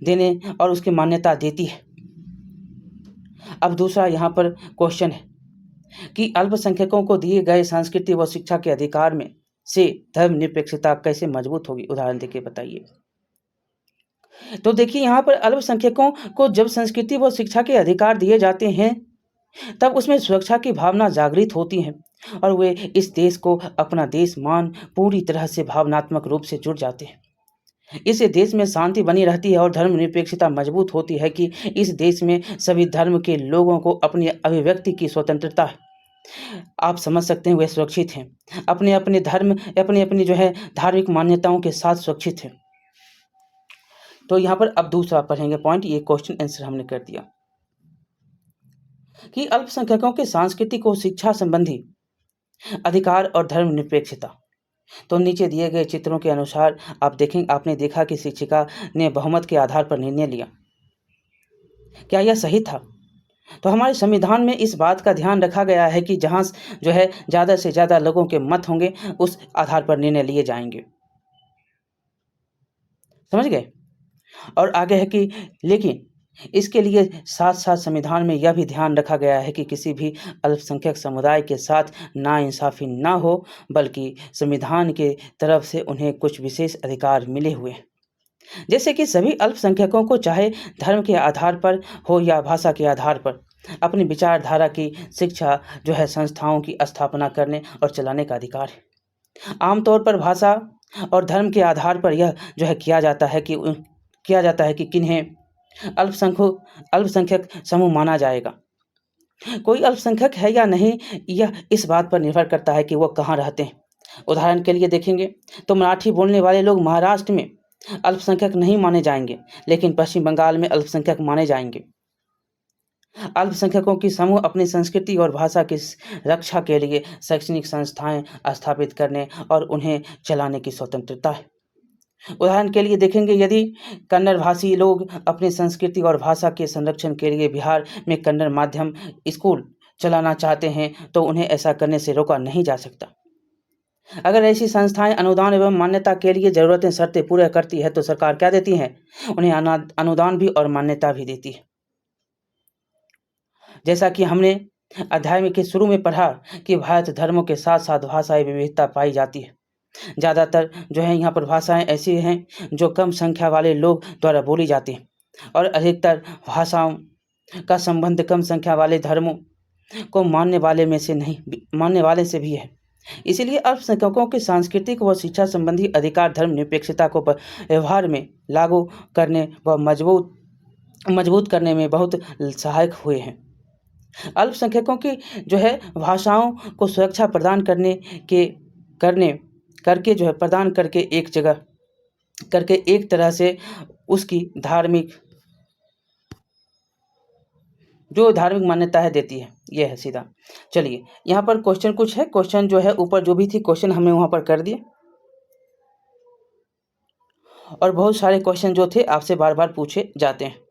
देने और उसकी मान्यता देती है। अब दूसरा यहाँ पर क्वेश्चन है कि अल्पसंख्यकों को दिए गए संस्कृति व शिक्षा के अधिकार में से धर्मनिरपेक्षता कैसे मजबूत होगी, उदाहरण देके बताइए। तो देखिए यहाँ पर अल्पसंख्यकों को जब संस्कृति व शिक्षा के अधिकार दिए जाते हैं तब उसमें सुरक्षा की भावना जागृत होती है और वे इस देश को अपना देश मान पूरी तरह से भावनात्मक रूप से जुड़ जाते हैं। इससे देश में शांति बनी रहती है और धर्मनिरपेक्षता मजबूत होती है कि इस देश में सभी धर्म के लोगों को अपनी अभिव्यक्ति की स्वतंत्रता है। आप समझ सकते हैं वे सुरक्षित हैं, अपने अपने धर्म अपनी अपनी जो है धार्मिक मान्यताओं के साथ सुरक्षित हैं। तो यहाँ पर अब दूसरा पढ़ेंगे पॉइंट, ये क्वेश्चन आंसर हमने कर दिया कि अल्पसंख्यकों के सांस्कृतिक और शिक्षा संबंधी अधिकार और धर्मनिरपेक्षता। तो नीचे दिए गए चित्रों के अनुसार आप देखें, आपने देखा कि शिक्षिका ने बहुमत के आधार पर निर्णय लिया। क्या यह सही था? तो हमारे संविधान में इस बात का ध्यान रखा गया है कि जहां जो है ज़्यादा से ज़्यादा लोगों के मत होंगे उस आधार पर निर्णय लिए जाएंगे। समझ गए? और आगे है कि लेकिन इसके लिए साथ साथ संविधान में यह भी ध्यान रखा गया है कि किसी भी अल्पसंख्यक समुदाय के साथ नाइंसाफ़ी न हो, बल्कि संविधान के तरफ से उन्हें कुछ विशेष अधिकार मिले हुए हैं। जैसे कि सभी अल्पसंख्यकों को चाहे धर्म के आधार पर हो या भाषा के आधार पर अपनी विचारधारा की शिक्षा जो है संस्थाओं की स्थापना करने और चलाने का अधिकार है। आमतौर पर भाषा और धर्म के आधार पर यह जो है किया जाता है कि किन्हें अल्पसंख्यक समूह माना जाएगा। कोई अल्पसंख्यक है या नहीं यह इस बात पर निर्भर करता है कि वह कहाँ रहते हैं। उदाहरण के लिए देखेंगे तो मराठी बोलने वाले लोग महाराष्ट्र में अल्पसंख्यक नहीं माने जाएंगे, लेकिन पश्चिम बंगाल में अल्पसंख्यक माने जाएंगे। अल्पसंख्यकों की समूह अपनी संस्कृति और भाषा की रक्षा के लिए शैक्षणिक संस्थाएं स्थापित करने और उन्हें चलाने की स्वतंत्रता है। उदाहरण के लिए देखेंगे, यदि कन्नड़ भाषी लोग अपनी संस्कृति और भाषा के संरक्षण के लिए बिहार में कन्नड़ माध्यम स्कूल चलाना चाहते हैं तो उन्हें ऐसा करने से रोका नहीं जा सकता। अगर ऐसी संस्थाएं अनुदान एवं मान्यता के लिए जरूरतें शर्तें पूरा करती है तो सरकार क्या देती है? उन्हें अनुदान भी और मान्यता भी देती है। जैसा कि हमने अध्याय के शुरू में पढ़ा कि भारत धर्मों के साथ साथ भाषाई विविधता पाई जाती है। ज़्यादातर जो है यहाँ पर भाषाएं ऐसी हैं जो कम संख्या वाले लोग द्वारा बोली जाती हैं और अधिकतर भाषाओं का संबंध कम संख्या वाले धर्मों को मानने वाले से भी है। इसीलिए अल्पसंख्यकों के सांस्कृतिक व शिक्षा संबंधी अधिकार धर्मनिरपेक्षता को व्यवहार में लागू करने व मजबूत करने में बहुत सहायक हुए हैं। अल्पसंख्यकों की जो है भाषाओं को सुरक्षा प्रदान करके एक तरह से उसकी धार्मिक मान्यता है देती है। यह है सीधा। चलिए यहाँ पर क्वेश्चन कुछ है, क्वेश्चन जो है ऊपर जो भी थी क्वेश्चन हमने वहाँ पर कर दिए और बहुत सारे क्वेश्चन जो थे आपसे बार बार पूछे जाते हैं।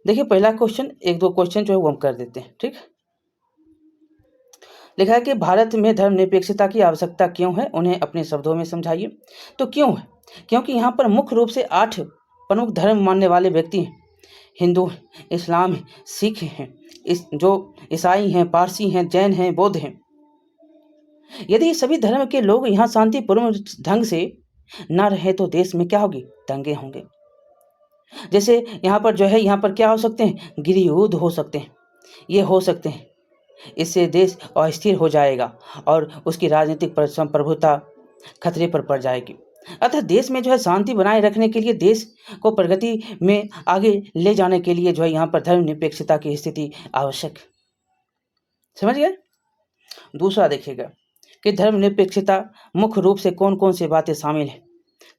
देखिए पहला क्वेश्चन, एक दो क्वेश्चन जो है वो हम कर देते हैं। ठीक, लिखा है कि भारत में धर्मनिरपेक्षता की आवश्यकता क्यों है, उन्हें अपने शब्दों में समझाइए। तो क्यों है? क्योंकि यहाँ पर मुख्य रूप से 8 प्रमुख धर्म मानने वाले व्यक्ति हैं। हिंदू हैं, इस्लाम हैं, सिख हैं, जो ईसाई हैं, पारसी हैं, जैन हैं, बौद्ध हैं। यदि सभी धर्म के लोग यहाँ शांतिपूर्ण ढंग से न रहे तो देश में क्या होगी? दंगे होंगे। जैसे यहाँ पर क्या हो सकते हैं? गृहयुद्ध हो सकते हैं, ये हो सकते हैं। इससे देश अस्थिर हो जाएगा और उसकी राजनीतिक संप्रभुता खतरे पर पड़ जाएगी। अतः देश में जो है शांति बनाए रखने के लिए, देश को प्रगति में आगे ले जाने के लिए जो है यहाँ पर धर्मनिरपेक्षता की स्थिति आवश्यक। समझ गए? दूसरा देखिएगा कि धर्मनिरपेक्षता मुख्य रूप से कौन कौन सी बातें शामिल हैं।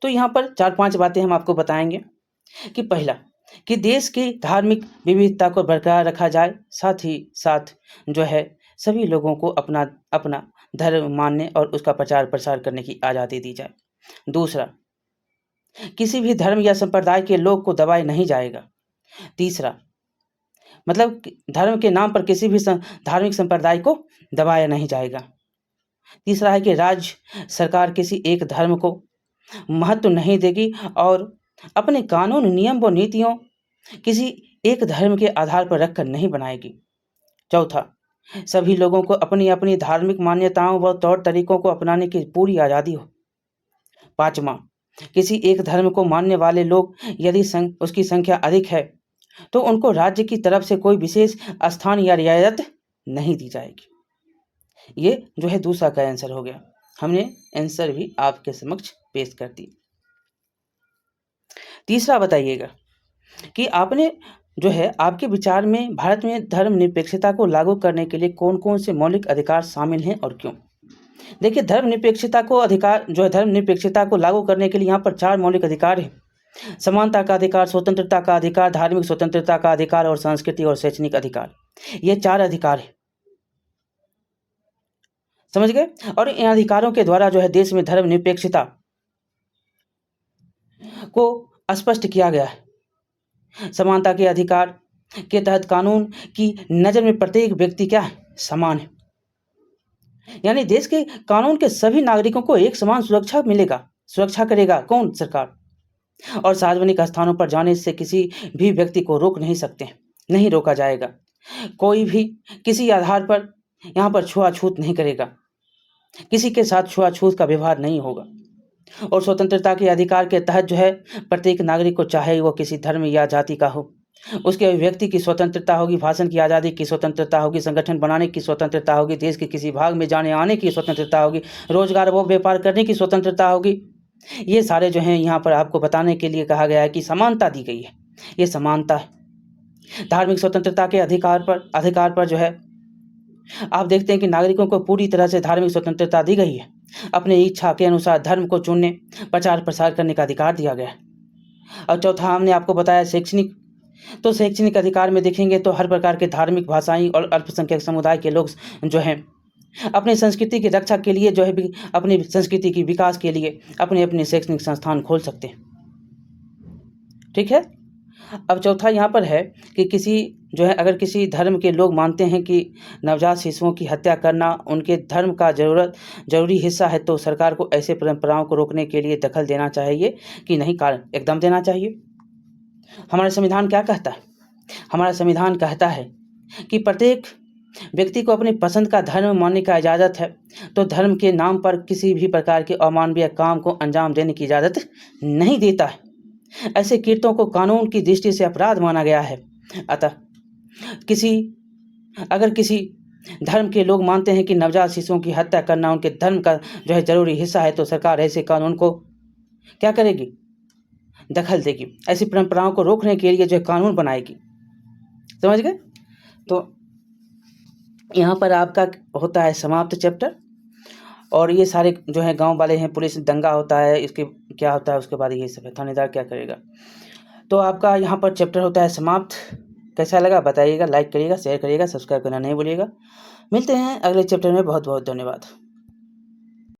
तो यहाँ पर 4-5 बातें हम आपको बताएंगे कि पहला कि देश की धार्मिक विविधता को बरकरार रखा जाए, साथ ही साथ जो है सभी लोगों को अपना अपना धर्म मानने और उसका प्रचार प्रसार करने की आज़ादी दी जाए। दूसरा, किसी भी धर्म या संप्रदाय के लोग को दबाया नहीं जाएगा। तीसरा, मतलब धर्म के नाम पर किसी भी धार्मिक संप्रदाय को दबाया नहीं जाएगा। तीसरा है कि राज्य सरकार किसी एक धर्म को महत्व नहीं देगी और अपने कानून, नियम व नीतियों किसी एक धर्म के आधार पर रखकर नहीं बनाएगी। चौथा, सभी लोगों को अपनी अपनी धार्मिक मान्यताओं व तौर तरीकों को अपनाने की पूरी आज़ादी हो। पाँचवां, किसी एक धर्म को मानने वाले लोग यदि उसकी संख्या अधिक है तो उनको राज्य की तरफ से कोई विशेष स्थान या रियायत नहीं दी जाएगी। ये जो है दूसरा का आंसर हो गया। हमने आंसर भी आपके समक्ष पेश कर दी। तीसरा बताइएगा कि आपने जो है आपके विचार में भारत में धर्मनिरपेक्षता को लागू करने के लिए कौन कौन से मौलिक अधिकार शामिल हैं और क्यों? देखिए, धर्मनिरपेक्षता को लागू करने के लिए यहाँ पर 4 मौलिक अधिकार हैं। समानता का अधिकार, स्वतंत्रता का अधिकार, धार्मिक स्वतंत्रता का अधिकार और सांस्कृतिक और शैक्षणिक अधिकार। ये 4 अधिकार हैं, समझ गए? और इन अधिकारों के द्वारा जो है देश में धर्मनिरपेक्षता को स्पष्ट किया गया है। समानता के अधिकार के तहत कानून की नज़र में प्रत्येक व्यक्ति क्या है? समान है। यानी देश के कानून के सभी नागरिकों को एक समान सुरक्षा करेगा कौन? सरकार। और सार्वजनिक स्थानों पर जाने से किसी भी व्यक्ति को रोक नहीं सकते, नहीं रोका जाएगा। कोई भी किसी आधार पर यहाँ पर छुआछूत नहीं करेगा, किसी के साथ छुआछूत का व्यवहार नहीं होगा। और स्वतंत्रता के अधिकार के तहत जो है प्रत्येक नागरिक को, चाहे वो किसी धर्म या जाति का हो, उसके अभिव्यक्ति की स्वतंत्रता होगी, भाषण की आज़ादी की स्वतंत्रता होगी, संगठन बनाने की स्वतंत्रता होगी, देश के किसी भाग में जाने आने की स्वतंत्रता होगी, रोजगार व व्यापार करने की स्वतंत्रता होगी। ये सारे जो हैं यहाँ पर आपको बताने के लिए कहा गया है कि समानता दी गई है। ये समानता है। धार्मिक स्वतंत्रता के अधिकार पर जो है आप देखते हैं कि नागरिकों को पूरी तरह से धार्मिक स्वतंत्रता दी गई है। अपने इच्छा के अनुसार धर्म को चुनने, प्रचार प्रसार करने का अधिकार दिया गया है। और चौथा हमने आपको बताया शैक्षणिक अधिकार में देखेंगे तो हर प्रकार के धार्मिक, भाषाई और अल्पसंख्यक समुदाय के लोग जो हैं अपनी संस्कृति की रक्षा के लिए जो है अपनी संस्कृति की विकास के लिए अपने अपने शैक्षणिक संस्थान खोल सकते हैं। ठीक है। अब चौथा यहाँ पर है कि अगर किसी धर्म के लोग मानते हैं कि नवजात शिशुओं की हत्या करना उनके धर्म का जरूरी हिस्सा है तो सरकार को ऐसे परंपराओं को रोकने के लिए दखल देना चाहिए कि नहीं? कारण एकदम देना चाहिए। हमारा संविधान क्या कहता है? हमारा संविधान कहता है कि प्रत्येक व्यक्ति को अपनी पसंद का धर्म मानने का इजाज़त है, तो धर्म के नाम पर किसी भी प्रकार के अमानवीय काम को अंजाम देने की इजाज़त नहीं देता है। ऐसे कृत्यों को कानून की दृष्टि से अपराध माना गया है। अतः अगर किसी धर्म के लोग मानते हैं कि नवजात शिशुओं की हत्या करना उनके धर्म का जो है जरूरी हिस्सा है तो सरकार ऐसे कानून को क्या करेगी? दखल देगी। ऐसी परंपराओं को रोकने के लिए जो है कानून बनाएगी। समझ गए? तो यहाँ पर आपका होता है समाप्त चैप्टर। और ये सारे जो है गांव वाले हैं, पुलिस दंगा होता है, इसके क्या होता है उसके बाद ये सब है, थानेदार क्या करेगा। तो आपका यहाँ पर चैप्टर होता है समाप्त। कैसा लगा बताइएगा, लाइक करिएगा, शेयर करिएगा, सब्सक्राइब करना नहीं भूलिएगा। मिलते हैं अगले चैप्टर में। बहुत बहुत धन्यवाद।